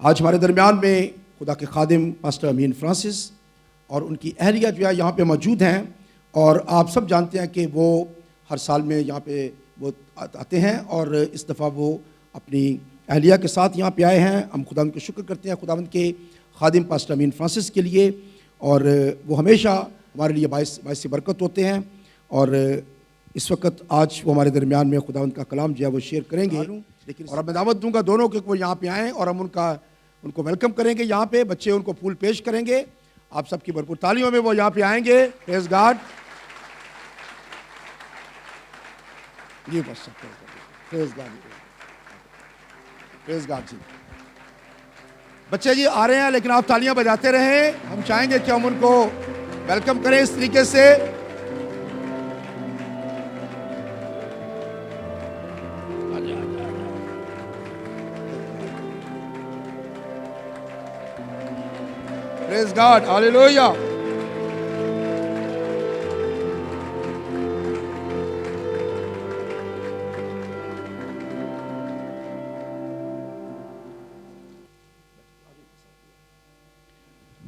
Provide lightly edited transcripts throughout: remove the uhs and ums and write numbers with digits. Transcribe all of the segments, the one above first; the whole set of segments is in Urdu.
آج ہمارے درمیان میں خدا کے خادم پاسٹر امین فرانسس اور ان کی اہلیہ جو ہے یہاں پہ موجود ہیں، اور آپ سب جانتے ہیں کہ وہ ہر سال میں یہاں پہ وہ آتے ہیں، اور اس دفعہ وہ اپنی اہلیہ کے ساتھ یہاں پہ آئے ہیں۔ ہم خداوند کو شکر کرتے ہیں خداوند کے خادم پاسٹر امین فرانسس کے لیے، اور وہ ہمیشہ ہمارے لیے باعث برکت ہوتے ہیں، اور اس وقت آج وہ ہمارے درمیان میں خداوند کا کلام جو ہے وہ شیئر کریں گے، اور اب میں دعوت دوں گا دونوں کہ وہ یہاں پہ آئیں اور ہم ان کو ویلکم کریں گے۔ یہاں پہ بچے ان کو پھول پیش کریں گے، آپ سب کی بھرپور تالیوں میں وہ یہاں پہ آئیں گے۔ پریز گاڈ، جی بس پریز گاڈ، پریز گاڈ جی۔ بچے جی آ رہے ہیں لیکن آپ تالیاں بجاتے رہیں، ہم چاہیں گے کہ ہم ان کو ویلکم کریں اس طریقے سے۔ Praise God, hallelujah.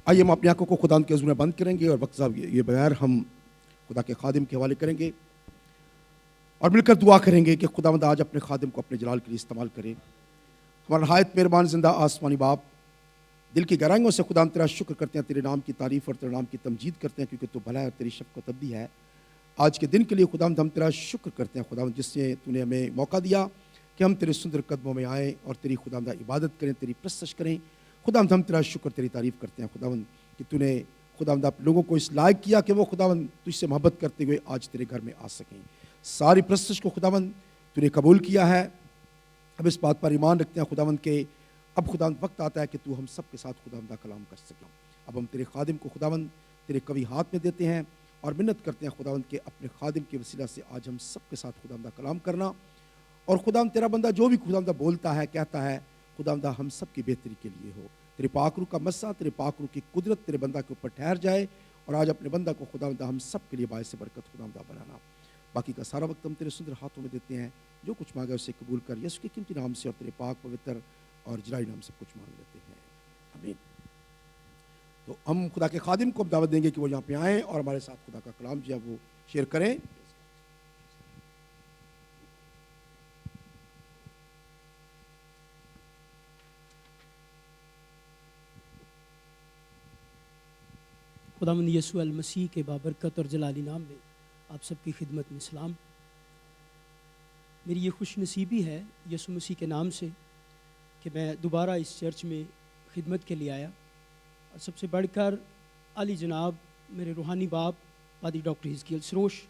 آئیے ہم اپنی آنکھوں کو خدا کے حضور میں بند کریں گے، اور وقت صاحب یہ بغیر ہم خدا کے خادم کے حوالے کریں گے اور مل کر دعا کریں گے کہ خداوند آج اپنے خادم کو اپنے جلال کے لیے استعمال کرے۔ ہمارا نہایت مہربان زندہ آسمانی باپ، دل کی گہرائیوں سے خدا ہم تیرا شکر کرتے ہیں، تیرے نام کی تعریف اور تیرے نام کی تمجید کرتے ہیں، کیونکہ تو بھلا ہے اور تیری شفقت ابدی ہے۔ آج کے دن کے لیے خدا ہم تیرا شکر کرتے ہیں خداوند، جس سے تو نے ہمیں موقع دیا کہ ہم تیرے سندر قدموں میں آئیں اور تیری خداوند عبادت کریں، تیری پرستش کریں۔ خداوند ہم تیرا شکر تیری تعریف کرتے ہیں خداوند کہ تو نے خداوند اپنے لوگوں کو اس لائق کیا کہ وہ خداوند تجھ سے محبت کرتے ہوئے آج تیرے گھر میں آ سکیں۔ ساری پرستش کو خداوند تو نے قبول کیا ہے۔ اب اس بات پر ایمان رکھتے ہیں خداوند کے اب خداوند وقت آتا ہے کہ تو ہم سب کے ساتھ خداوند کا کلام کر سکیں۔ اب ہم تیرے خادم کو خداوند تیرے قوی ہاتھ میں دیتے ہیں اور منت کرتے ہیں خداوند کے اپنے خادم کے وسیلہ سے آج ہم سب کے ساتھ خداوند کا کلام کرنا، اور خداوند تیرا بندہ جو بھی خداوند بولتا ہے کہتا ہے خداوند ہم سب کی بہتری کے لیے ہو۔ تیرے پاک روح کا مسا، تیرے پاک روح کی قدرت تیرے بندہ کے اوپر ٹھہر جائے، اور آج اپنے بندہ کو خداوند ہم سب کے لیے باعث برکت خداوند بنانا۔ باقی کا سارا وقت ہم تیرے سندر ہاتھوں میں دیتے ہیں، جو کچھ مانگا اسے قبول کر، یسوع کے قیمتی نام سے اور تیرے پاک پوتر اور جلالی نام سے کچھ مانگ لیتے ہیں، آمین۔ تو ہم خدا کے خادم کو دعوت دیں گے کہ وہ یہاں پہ آئیں اور ہمارے ساتھ خدا کا کلام جو ہے وہ شیئر کریں۔ خداوند یسوع المسیح کے بابرکت اور جلالی نام میں آپ سب کی خدمت میں سلام۔ میری یہ خوش نصیبی ہے یسوع مسیح کے نام سے کہ میں دوبارہ اس چرچ میں خدمت کے لیے آیا، اور سب سے بڑھ کر عالی جناب میرے روحانی باپ پادری ڈاکٹر حزقیل سروش،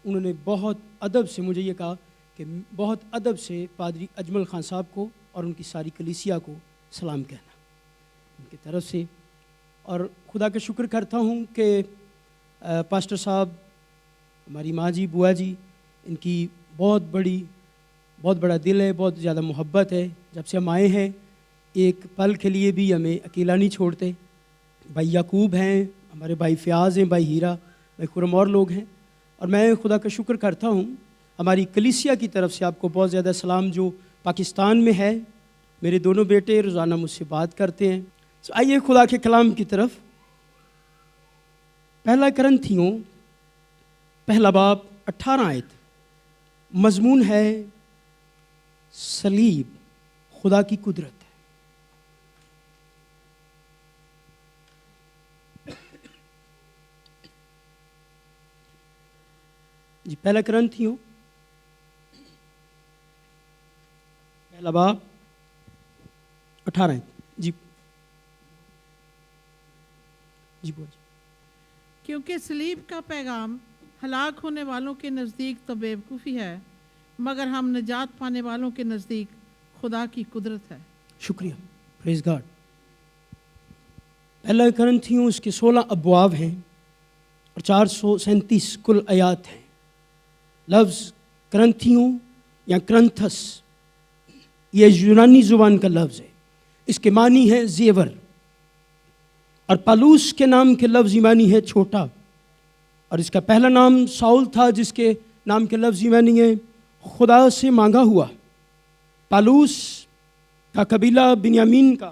انہوں نے بہت ادب سے مجھے یہ کہا کہ بہت ادب سے پادری اجمل خان صاحب کو اور ان کی ساری کلیسیا کو سلام کہنا ان کی طرف سے۔ اور خدا کا شکر کرتا ہوں کہ پاسٹر صاحب، ہماری ماں جی، بوا جی، ان کی بہت بڑا دل ہے، بہت زیادہ محبت ہے۔ جب سے ہم آئے ہیں ایک پل کے لیے بھی ہمیں اکیلا نہیں چھوڑتے۔ بھائی یعقوب ہیں، ہمارے بھائی فیاض ہیں، بھائی ہیرا، بھائی خرم اور لوگ ہیں، اور میں خدا کا شکر کرتا ہوں ہماری کلیسیا کی طرف سے آپ کو بہت زیادہ سلام جو پاکستان میں ہے۔ میرے دونوں بیٹے روزانہ مجھ سے بات کرتے ہیں۔ آئیے خدا کے کلام کی طرف۔ پہلا کرنتھیوں پہلا باب 18 آیت، مضمون ہے صلیب خدا کی قدرت ہے۔ جی پہلا کرنتھیوں پہلا باب 18 آیت، جی جی بول۔ کیونکہ صلیب کا پیغام ہلاک ہونے والوں کے نزدیک تو بیوقوفی ہے، مگر ہم نجات پانے والوں کے نزدیک خدا کی قدرت ہے۔ شکریہ، پریز گاڈ۔ پہلا کرنتھیوں اس کے 16 ابواب ہیں اور 437 کل آیات ہیں۔ لفظ کرنتھیوں یا کرنتھس یہ یونانی زبان کا لفظ ہے، اس کے معنی ہے زیور، اور پالوس کے نام کے لفظ معنی ہے چھوٹا، اور اس کا پہلا نام ساؤل تھا جس کے نام کے لفظ معنی ہے خدا سے مانگا ہوا۔ پالوس کا قبیلہ بنیامین کا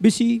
BC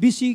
BC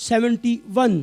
71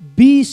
20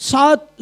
7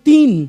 3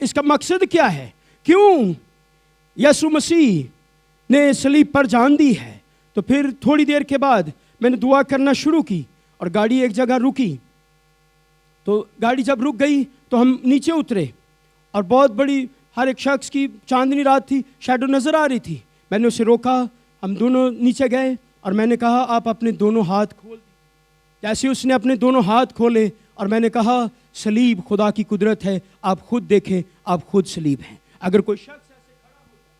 اس کا مقصد کیا ہے؟ کیوں یسوع مسیح نے صلیب پر جان دی ہے؟ تو پھر تھوڑی دیر کے بعد میں نے دعا کرنا شروع کی اور گاڑی ایک جگہ رکی. تو گاڑی جب رک گئی تو ہم نیچے اترے اور بہت بڑی ہر ایک شخص کی چاندنی رات تھی، شیڈو نظر آ رہی تھی. میں نے اسے روکا، ہم دونوں نیچے گئے اور میں نے کہا آپ اپنے دونوں ہاتھ کھول دیجیے. جیسے اس نے اپنے دونوں ہاتھ کھولے اور میں نے کہا صلیب خدا کی قدرت ہے، آپ خود دیکھیں، آپ خود صلیب ہیں. اگر کوئی شخص ایسے کھڑا ہو جائے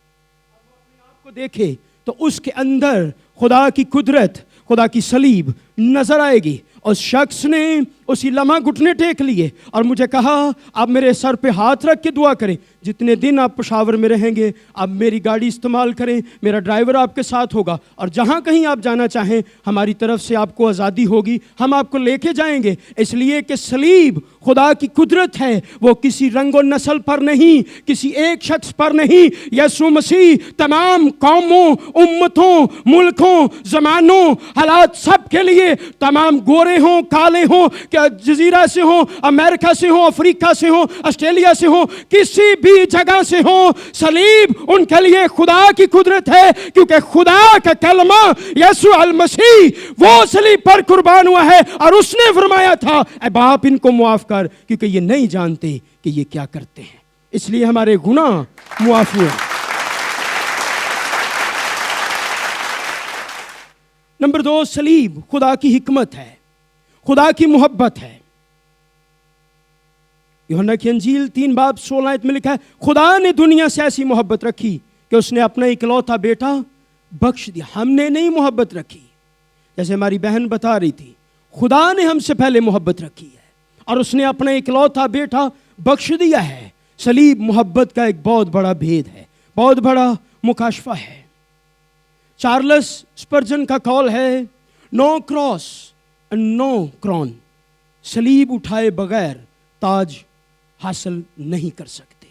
اور وہ اپنے آپ کو دیکھے تو اس کے اندر خدا کی قدرت، خدا کی صلیب نظر آئے گی. اس شخص نے اسی لمحہ گھٹنے ٹیک لیے اور مجھے کہا آپ میرے سر پہ ہاتھ رکھ کے دعا کریں، جتنے دن آپ پشاور میں رہیں گے آپ میری گاڑی استعمال کریں، میرا ڈرائیور آپ کے ساتھ ہوگا اور جہاں کہیں آپ جانا چاہیں ہماری طرف سے آپ کو آزادی ہوگی، ہم آپ کو لے کے جائیں گے. اس لیے کہ صلیب خدا کی قدرت ہے، وہ کسی رنگ و نسل پر نہیں، کسی ایک شخص پر نہیں. یسوع مسیح تمام قوموں، امتوں، ملکوں، زمانوں، حالات سب کے لیے، تمام گورے ہوں، کالے ہوں، کیا جزیرہ سے ہوں، امریکہ سے ہوں، افریقہ سے ہوں، آسٹریلیا سے ہوں، کسی بھی جگہ سے ہوں، صلیب ان کے لیے خدا کی قدرت ہے. کیونکہ خدا کا کلمہ یسوع المسیح وہ صلیب پر قربان ہوا ہے اور اس نے فرمایا تھا اے باپ ان کو معاف کر کیونکہ یہ نہیں جانتے کہ یہ کیا کرتے ہیں. اس لیے ہمارے گناہ معاف ہوئے. نمبر 2، صلیب خدا کی حکمت ہے، خدا کی محبت ہے. یوحنا کی انجیل 3:16 میں لکھا ہے خدا نے دنیا سے ایسی محبت رکھی کہ اس نے اپنا اکلوتا بیٹا بخش دیا. ہم نے نہیں محبت رکھی، جیسے ہماری بہن بتا رہی تھی، خدا نے ہم سے پہلے محبت رکھی ہے اور اس نے اپنا اکلوتا بیٹا بخش دیا ہے. صلیب محبت کا ایک بہت بڑا بھید ہے، بہت بڑا مکاشفہ ہے. چارلس اسپرجن کا قول ہے نو کراس اینڈ نو کرون، صلیب اٹھائے بغیر تاج حاصل نہیں کر سکتے.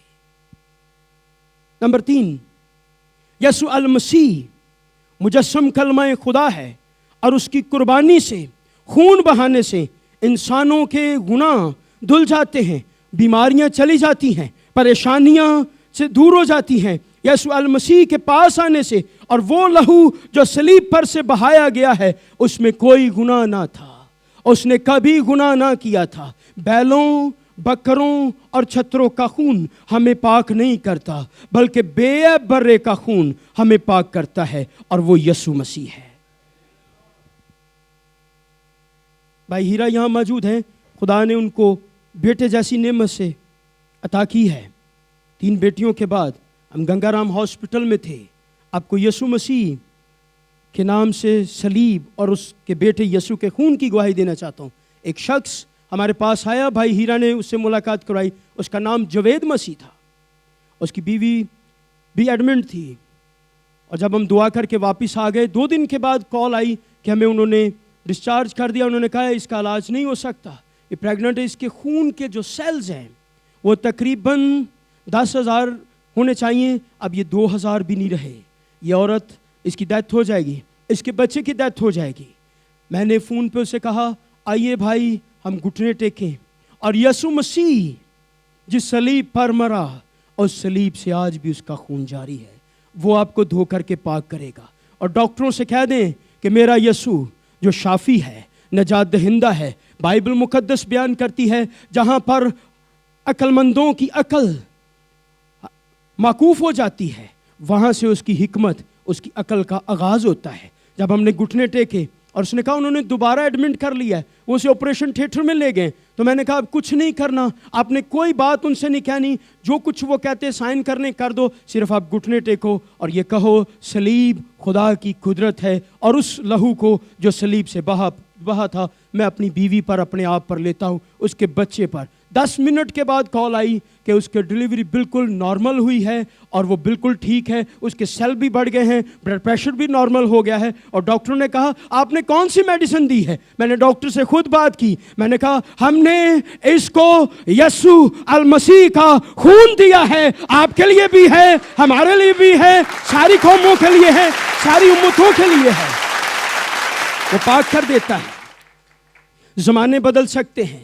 نمبر 3، یسوع المسیح مجسم کلمہ خدا ہے اور اس کی قربانی سے، خون بہانے سے انسانوں کے گناہ دھل جاتے ہیں، بیماریاں چلی جاتی ہیں، پریشانیاں سے دور ہو جاتی ہیں. یسوع المسیح کے پاس آنے سے اور وہ لہو جو صلیب پر سے بہایا گیا ہے اس میں کوئی گناہ نہ تھا، اس نے کبھی گناہ نہ کیا تھا. بیلوں، بکروں اور چھتروں کا خون ہمیں پاک نہیں کرتا بلکہ بے عیب برے کا خون ہمیں پاک کرتا ہے اور وہ یسوع مسیح ہے. بھائی ہیرا یہاں موجود ہیں، خدا نے ان کو بیٹے جیسی نعمت سے عطا کی ہے. 3 بیٹیوں کے بعد ہم گنگا رام ہاسپٹل میں تھے. آپ کو یسوع مسیح کے نام سے صلیب اور اس کے بیٹے یسوع کے خون کی گواہی دینا چاہتا ہوں. ایک شخص ہمارے پاس آیا، بھائی ہیرا نے اس سے ملاقات کرائی، اس کا نام جوید مسیح تھا، اس کی بیوی بھی ایڈمنٹ تھی. اور جب ہم دعا کر کے واپس آ گئے 2 دن کے بعد کال آئی کہ ہمیں انہوں نے ڈسچارج کر دیا. انہوں نے کہا اس کا علاج نہیں ہو سکتا، یہ پریگننٹ ہے، اس کے خون کے جو سیلز ہیں وہ تقریباً 10,000 ہونے چاہیے، اب یہ 2,000 بھی نہیں رہے. یہ عورت، اس کی ڈیتھ ہو جائے گی، اس کے بچے کی ڈیتھ ہو جائے گی. میں نے فون پہ اسے کہا آئیے بھائی ہم گھٹنے ٹیکیں اور یسوع مسیح جس صلیب پر مرا اس صلیب سے آج بھی اس کا خون جاری ہے، وہ آپ کو دھو کر کے پاک کرے گا. اور ڈاکٹروں سے کہہ دیں کہ میرا یسوع جو شافی ہے، نجات دہندہ ہے. بائبل مقدس بیان کرتی ہے جہاں پر عقل مندوں کی عقل معکوف ہو جاتی ہے وہاں سے اس کی حکمت، اس کی عقل کا آغاز ہوتا ہے. جب ہم نے گھٹنے ٹیکے اور اس نے کہا انہوں نے دوبارہ ایڈمنٹ کر لیا ہے، وہ اسے آپریشن تھیٹر میں لے گئے، تو میں نے کہا اب کچھ نہیں کرنا، آپ نے کوئی بات ان سے نہیں کہنی، جو کچھ وہ کہتے سائن کرنے کر دو، صرف آپ گھٹنے ٹیکو اور یہ کہو صلیب خدا کی قدرت ہے اور اس لہو کو جو صلیب سے بہا تھا میں اپنی بیوی پر، اپنے آپ پر لیتا ہوں، اس کے بچے پر. 10 منٹ کے بعد کال آئی کہ اس کے ڈیلیوری بالکل نارمل ہوئی ہے اور وہ بالکل ٹھیک ہے، اس کے سیل بھی بڑھ گئے ہیں، بلڈ پریشر بھی نارمل ہو گیا ہے. اور ڈاکٹر نے کہا آپ نے کون سی میڈیسن دی ہے؟ میں نے ڈاکٹر سے خود بات کی، میں نے کہا ہم نے اس کو یسوع المسیح کا خون دیا ہے، آپ کے لیے بھی ہے، ہمارے لیے بھی ہے، ساری قوموں کے لیے ہے، ساری امتوں کے لیے ہے. وہ پاک کر دیتا ہے. زمانے بدل سکتے ہیں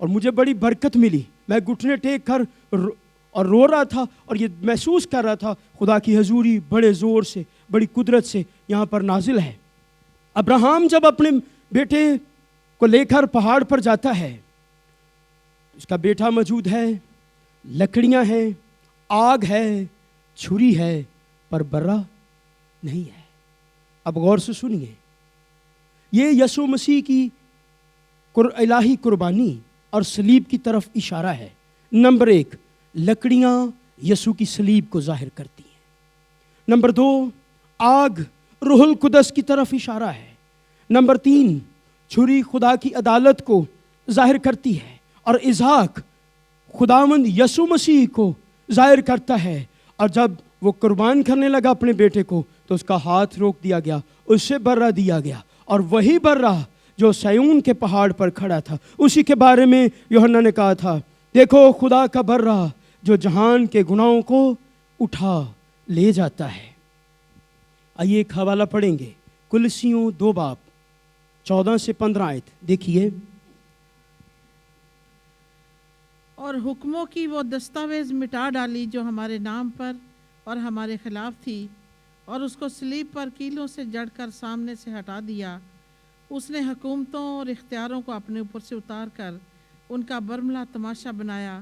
اور مجھے بڑی برکت ملی. میں گھٹنے ٹیک کر اور رو رہا تھا اور یہ محسوس کر رہا تھا خدا کی حضوری بڑے زور سے بڑی قدرت سے یہاں پر نازل ہے. ابراہیم جب اپنے بیٹے کو لے کر پہاڑ پر جاتا ہے, اس کا بیٹا موجود ہے, لکڑیاں ہیں, آگ ہے, چھری ہے, پر برا نہیں ہے. اب غور سے سنیے, یہ یسوع مسیح کی الہی قربانی اور صلیب کی طرف اشارہ ہے. نمبر 1, لکڑیاں یسوع کی صلیب کو ظاہر کرتی ہیں. نمبر 2, آگ روح القدس کی طرف اشارہ ہے. نمبر 3, چھری خدا کی عدالت کو ظاہر کرتی ہے, اور اسحاق خداوند یسوع مسیح کو ظاہر کرتا ہے. اور جب وہ قربان کرنے لگا اپنے بیٹے کو تو اس کا ہاتھ روک دیا گیا, اس سے برہ دیا گیا, اور وہی برہ جو سیون کے پہاڑ پر کھڑا تھا, اسی کے بارے میں یوحنا نے کہا تھا, دیکھو خدا کا برہ جو جہان کے گناہوں کو اٹھا لے جاتا ہے. آئیے ایک حوالہ پڑھیں گے, کلسیوں 2 باب 14 سے 15 آیت دیکھیے. اور حکموں کی وہ دستاویز مٹا ڈالی جو ہمارے نام پر اور ہمارے خلاف تھی, اور اس کو صلیب پر کیلوں سے جڑ کر سامنے سے ہٹا دیا. اس نے حکومتوں اور اختیاروں کو اپنے اوپر سے اتار کر ان کا برملا تماشا بنایا,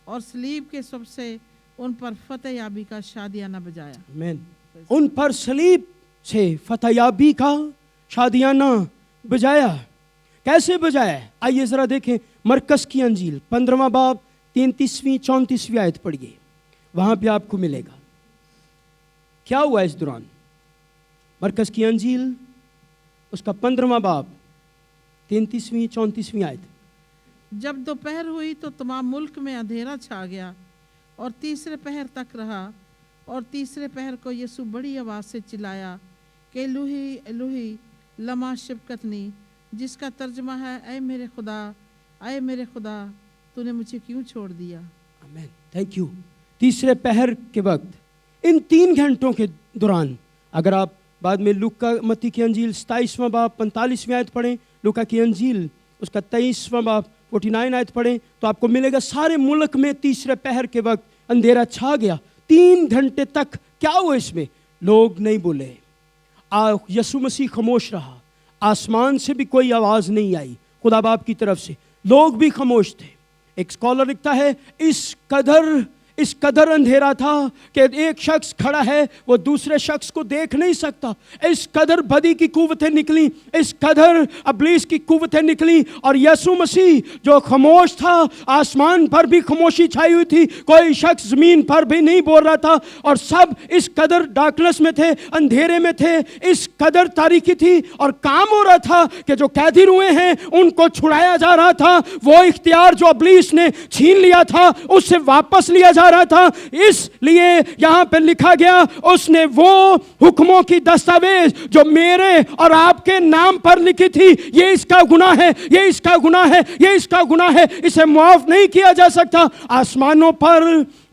اور صلیب کے سب سے ان پر فتح یابی کا شادیانہ بجایا. آمین. ان پر صلیب سے فتح یابی کا شادیانہ بجایا. کیسے بجایا؟ آئیے ذرا دیکھیں مرکز کی انجیل 15واں باب 33ویں 34ویں آیت پڑھیے, وہاں پہ آپ کو ملے گا کیا ہوا اس دوران. مرکز کی انجیل اس کا 15واں باب 33ویں 34ویں آیت. جب دوپہر ہوئی تو تمام ملک میں اندھیرا چھا گیا, اور تیسرے پہر تک رہا. اور تیسرے پہر کو یسوع بڑی آواز سے چلایا کہ الوہی الوہی لما شبکتنی, جس کا ترجمہ ہے اے میرے خدا, اے میرے خدا, تو نے مجھے کیوں چھوڑ دیا. آمین, تھینک یو. تیسرے پہر کے وقت ان 3 گھنٹوں کے دوران, اگر آپ بعد میں لوکا متی کی انجیل 27واں باب 45ویں آیت پڑھیں, لوکا کی انجیل اس کا 23واں باب 49 آیت پڑھیں, تو آپ کو ملے گا سارے ملک میں تیسرے پہر کے وقت اندھیرا چھا گیا. 3 گھنٹے تک کیا ہوا اس میں؟ لوگ نہیں بولے, یسوع مسیح خاموش رہا, آسمان سے بھی کوئی آواز نہیں آئی خدا باپ کی طرف سے, لوگ بھی خاموش تھے. ایک اسکالر لکھتا ہے اس قدر اندھیرا تھا کہ ایک شخص کھڑا ہے وہ دوسرے شخص کو دیکھ نہیں سکتا. اس قدر بدی کی قوتیں نکلیں, اس قدر ابلیس کی قوتیں نکلیں, اور یسوع مسیح جو خاموش تھا, آسمان پر بھی خاموشی چھائی ہوئی تھی, کوئی شخص زمین پر بھی نہیں بول رہا تھا, اور سب اس قدر ڈارکنس میں تھے, اندھیرے میں تھے, اس قدر تاریکی تھی, اور کام ہو رہا تھا کہ جو قیدی روئے ہیں ان کو چھڑایا جا رہا تھا. وہ اختیار جو ابلیس نے چھین لیا تھا اس سے واپس لیا جا رہا تھا. اس لیے یہاں پہ لکھا گیا, اس نے وہ حکموں کی دستاویز جو میرے اور آپ کے نام پر لکھی تھی, یہ اس کا گناہ ہے, یہ اس کا گناہ ہے, یہ اس کا گناہ ہے, اسے معاف نہیں کیا جا سکتا. آسمانوں پر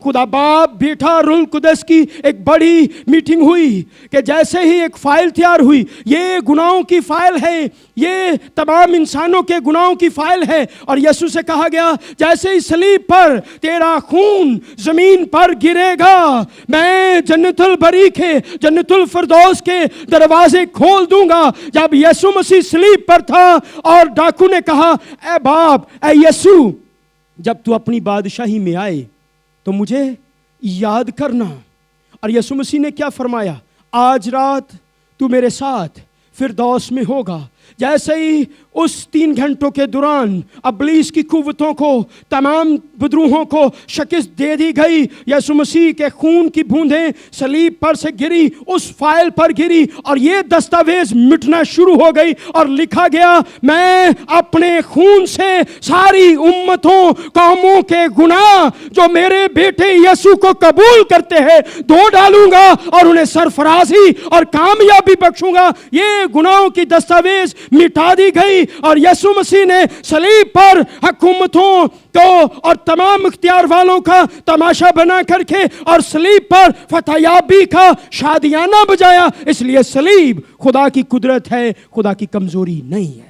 خدا باپ بیٹھا, روح القدس کی ایک بڑی میٹنگ ہوئی کہ جیسے ہی ایک فائل تیار ہوئی, یہ گناہوں کی فائل ہے, یہ تمام انسانوں کے گناہوں کی فائل ہے. اور یسوع سے کہا گیا جیسے ہی صلیب پر تیرا خون زمین پر گرے گا, میں جنت البری کے, جنت الفردوس کے دروازے کھول دوں گا. جب یسوع مسیح صلیب پر تھا اور ڈاکو نے کہا اے باپ, اے یسوع, جب تو اپنی بادشاہی میں آئے تو مجھے یاد کرنا. اور یسوع مسیح نے کیا فرمایا, آج رات تو میرے ساتھ فردوس میں ہوگا. جیسے ہی اس 3 گھنٹوں کے دوران ابلیس کی قوتوں کو, تمام بدروہوں کو شکست دے دی گئی, یسوع مسیح کے خون کی بوندیں صلیب پر سے گری, اس فائل پر گری, اور یہ دستاویز مٹنا شروع ہو گئی, اور لکھا گیا میں اپنے خون سے ساری امتوں قوموں کے گناہ جو میرے بیٹے یسوع کو قبول کرتے ہیں دھو ڈالوں گا, اور انہیں سرفرازی اور کامیابی بخشوں گا. یہ گناہوں کی دستاویز مٹا دی گئی, اور یسوع مسیح نے صلیب پر حکومتوں کو اور تمام اختیار والوں کا تماشا بنا کر کے اور صلیب پر فتح یابی کا شادیانہ بجایا. اس لیے صلیب خدا کی قدرت ہے, خدا کی کمزوری نہیں ہے.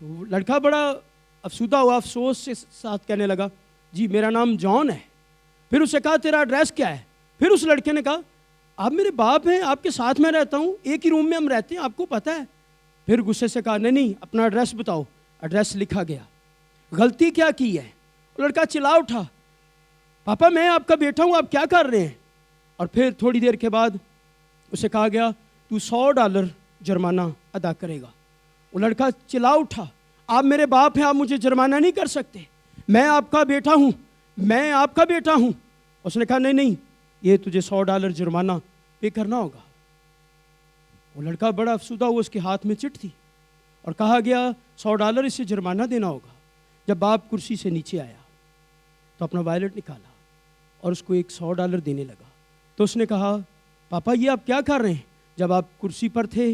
تو لڑکا بڑا افسودہ ہوا، افسوس سے ساتھ کہنے لگا جی میرا نام جان ہے۔ پھر اسے کہا تیرا ایڈریس کیا ہے؟ پھر اس لڑکے نے کہا آپ میرے باپ ہیں، آپ کے ساتھ میں رہتا ہوں، ایک ہی روم میں ہم رہتے ہیں، آپ کو پتہ ہے۔ پھر غصے سے کہا نہیں اپنا ایڈریس بتاؤ۔ ایڈریس لکھا گیا۔ غلطی کیا کی ہے؟ لڑکا چلا اٹھا پاپا میں آپ کا بیٹا ہوں، آپ کیا کر رہے ہیں؟ اور پھر تھوڑی دیر کے بعد اسے کہا گیا تو $100 جرمانہ ادا کرے گا۔ وہ لڑکا چلا اٹھا آپ میرے باپ ہیں، آپ مجھے جرمانہ نہیں کر سکتے، میں آپ کا بیٹا ہوں، میں آپ کا بیٹا ہوں۔ اس نے کہا نہیں یہ تجھے $100 جرمانہ پے کرنا ہوگا۔ وہ لڑکا بڑا افسودہ ہوا، اس کے ہاتھ میں چٹ تھی اور کہا گیا $100 اسے جرمانہ دینا ہوگا۔ جب باپ کرسی سے نیچے آیا تو اپنا وائلٹ نکالا اور اس کو ایک $100 دینے لگا۔ تو اس نے کہا پاپا یہ آپ کیا کر رہے ہیں؟ جب آپ کرسی پر تھے،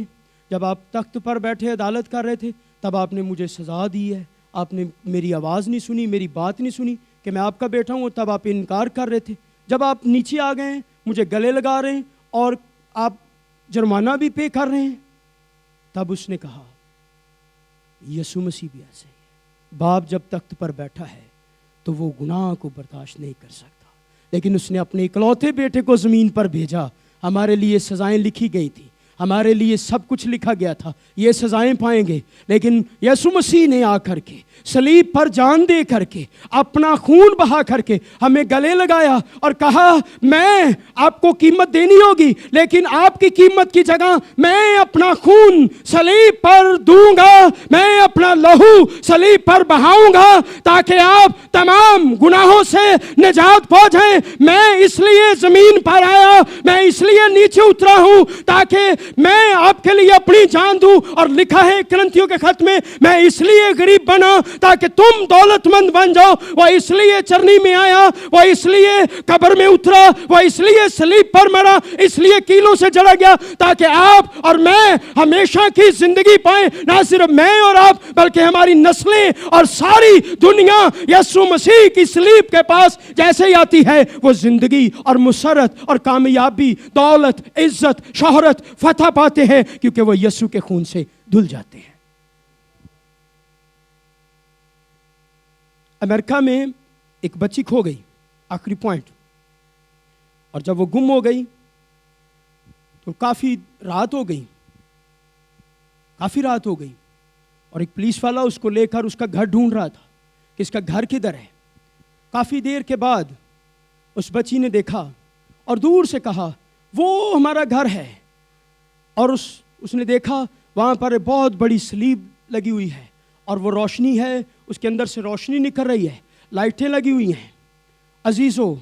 جب آپ تخت پر بیٹھے عدالت کر رہے تھے، تب آپ نے مجھے سزا دی ہے، آپ نے میری آواز نہیں سنی، میری بات نہیں سنی کہ میں آپ کا بیٹا ہوں، تب آپ انکار کر رہے تھے۔ جب آپ نیچے آ گئے ہیں مجھے گلے لگا رہے ہیں اور آپ جرمانہ بھی پے کر رہے ہیں۔ تب اس نے کہا یسوع مسیح بھی ایسے ہی ہے، باپ جب تخت پر بیٹھا ہے تو وہ گناہ کو برداشت نہیں کر سکتا، لیکن اس نے اپنے اکلوتے بیٹے کو زمین پر بھیجا۔ ہمارے لیے سزائیں لکھی گئی تھی، ہمارے لیے سب کچھ لکھا گیا تھا، یہ سزائیں پائیں گے، لیکن یسوع مسیح نے آ کر کے صلیب پر جان دے کر کے اپنا خون بہا کر کے ہمیں گلے لگایا اور کہا میں آپ کو قیمت دینی ہوگی، لیکن آپ کی قیمت کی جگہ میں اپنا خون صلیب پر دوں گا، میں اپنا لہو صلیب پر بہاؤں گا تاکہ آپ تمام گناہوں سے نجات پا جائیں۔ میں اس لیے زمین پر آیا، میں اس لیے نیچے اترا ہوں تاکہ میں آپ کے لیے اپنی جان دوں۔ اور لکھا ہے کرنتھیوں کے خط میں اس لیے غریب بنا تاکہ تم دولت مند بن جاؤ۔ وہ اس لیے چرنی میں آیا، وہ اس لیے قبر میں اترا، وہ اس لیے صلیب پر مرا، اس لیے کیلوں سے جڑا گیا تاکہ آپ اور میں ہمیشہ کی زندگی پائیں۔ نہ صرف میں اور آپ بلکہ ہماری نسلیں اور ساری دنیا یسوع مسیح کی صلیب کے پاس جیسے ہی آتی ہے وہ زندگی اور مسرت اور کامیابی، دولت، عزت، شہرت، فتح پاتے ہیں، کیونکہ وہ یسوع کے خون سے دھل جاتے ہیں۔ امریکہ میں ایک بچی کھو گئی، آخری پوائنٹ، اور جب وہ گم ہو گئی تو کافی رات ہو گئی اور ایک پولیس والا اس کو لے کر اس کا گھر ڈھونڈ رہا تھا کہ اس کا گھر کدھر ہے۔ کافی دیر کے بعد اس بچی نے دیکھا اور دور سے کہا وہ ہمارا گھر ہے، اور اس نے دیکھا وہاں پر بہت بڑی صلیب لگی ہوئی ہے اور وہ روشنی ہے، اس کے اندر سے روشنی نکل رہی ہے، لائٹیں لگی ہوئی ہیں۔ عزیزو،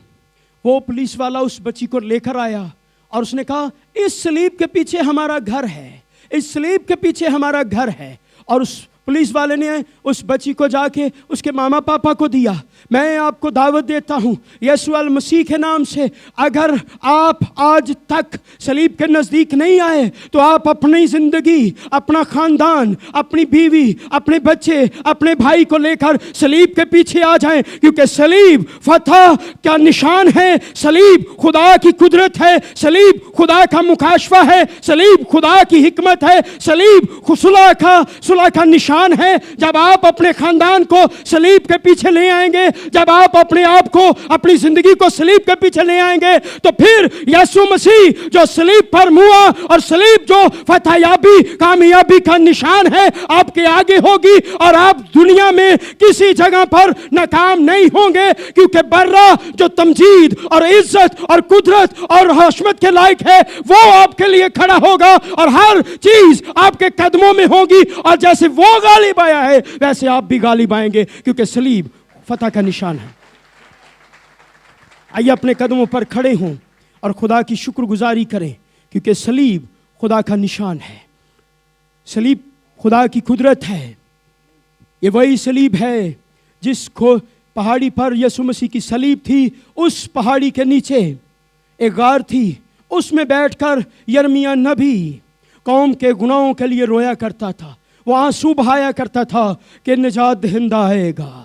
وہ پولیس والا اس بچی کو لے کر آیا اور اس نے کہا اس صلیب کے پیچھے ہمارا گھر ہے، اس صلیب کے پیچھے ہمارا گھر ہے۔ اور اس پولیس والے نے اس بچی کو جا کے اس کے ماما پاپا کو دیا۔ میں آپ کو دعوت دیتا ہوں یسوع المسیح کے نام سے، اگر آپ آج تک صلیب کے نزدیک نہیں آئے تو آپ اپنی زندگی، اپنا خاندان، اپنی بیوی، اپنے بچے، اپنے بھائی کو لے کر صلیب کے پیچھے آ جائیں، کیونکہ صلیب فتح کا نشان ہے، صلیب خدا کی قدرت ہے، صلیب خدا کا مکاشفہ ہے، صلیب خدا کی حکمت ہے، صلیب صلح کا نشان ہے۔ جب آپ اپنے خاندان کو صلیب کے پیچھے لے آئیں گے، جب آپ اپنے آپ کو، اپنی زندگی کو صلیب کے پیچھے لے آئیں گے، تو پھر یسوع مسیح جو صلیب پر ہوا اور صلیب جو فتح یابی، کامیابی کا نشان ہے، آپ کے آگے ہوگی اور آپ دنیا میں کسی جگہ پر ناکام نہیں ہوں گے، کیونکہ برا جو تمجید اور عزت اور قدرت اور حشمت کے لائق ہے وہ آپ کے لیے کھڑا ہوگا اور ہر چیز آپ کے قدموں میں ہوگی، اور جیسے وہ غالب آیا ہے ویسے آپ بھی غالب آئیں گے، کیونکہ صلیب فتح کا نشان ہے۔ آئیے اپنے قدموں پر کھڑے ہوں اور خدا کی شکر گزاری کریں، کیونکہ صلیب خدا کا نشان ہے، صلیب خدا کی قدرت ہے۔ یہ وہی صلیب ہے جس کو پہاڑی پر یسوع مسیح کی صلیب تھی، اس پہاڑی کے نیچے ایک غار تھی، اس میں بیٹھ کر یرمیہ نبی قوم کے گناہوں کے لیے رویا کرتا تھا، وہ آنسو بہایا کرتا تھا کہ نجات دہندہ آئے گا،